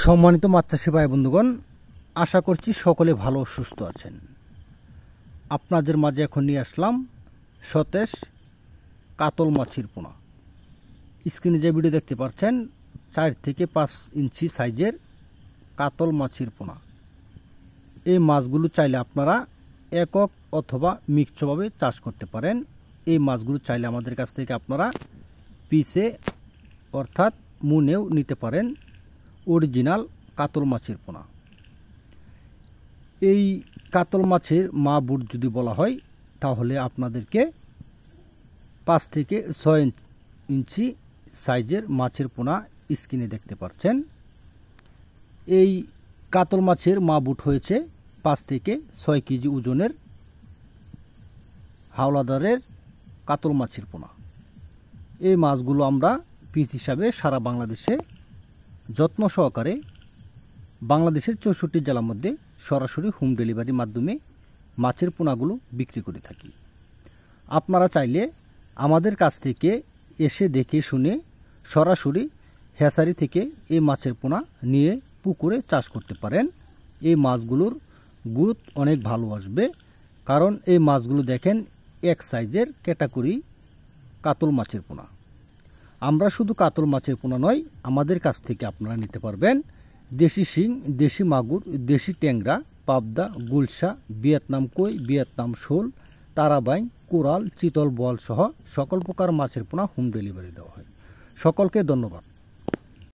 সম্মানিত মাছ চাষী ভাই বন্ধুগণ, আশা করছি সকলে ভালো ও সুস্থ আছেন। আপনাদের মাঝে এখন নিয়ে আসলাম সতেজ কাতল মাছের পোনা। স্ক্রিনে যে ভিডিও দেখতে পাচ্ছেন 4 থেকে 5 ইঞ্চি সাইজের কাতল মাছের পোনা। এই মাছগুলো চাইলে আপনারা একক অথবা মিক্সভাবে চাষ করতে পারেন। এই মাছগুলো চাইলে আমাদের কাছ থেকে আপনারা পিসে অর্থাৎ মুনেও নিতে পারেন। অরিজিনাল কাতল মাছের পোনা। এই কাতল মাছের মা বুট যদি বলা হয় তাহলে আপনাদেরকে 5 থেকে 6 ইঞ্চি সাইজের মাছের পোনা স্ক্রিনে দেখতে পাচ্ছেন। এই কাতল মাছের মা বুট হয়েছে 5 থেকে 6 কেজি ওজনের হাওলাদারের কাতল মাছের পোনা। এই মাছগুলো আমরা পিস হিসাবে সারা বাংলাদেশে যত্ন সহকারে বাংলাদেশের 64 জেলার মধ্যে সরাসরি হোম ডেলিভারির মাধ্যমে মাছের পোনাগুলো বিক্রি করে থাকি। আপনারা চাইলে আমাদের কাছ থেকে এসে দেখে শুনে সরাসরি হ্যাচারি থেকে এই মাছের পোনা নিয়ে পুকুরে চাষ করতে পারেন। এই মাছগুলোর গ্রোথ অনেক ভালো আসবে, কারণ এই মাছগুলো দেখেন এক সাইজের ক্যাটাগরি কাতল মাছের পোনা। আমরা শুধু কাতল মাছের পোনা নয়, আমাদের কাছ থেকে আপনারা নিতে পারবেন দেশি শিং, দেশি মাগুর, দেশি ট্যাংরা, পাবদা, গুলশা, ভিয়েতনাম কই, ভিয়েতনাম শোল, তারাবাইন, কোরাল, চিতল, বোয়াল সহ সকল প্রকার মাছের পোনা হোম ডেলিভারি দেওয়া হয়। সকলকে ধন্যবাদ।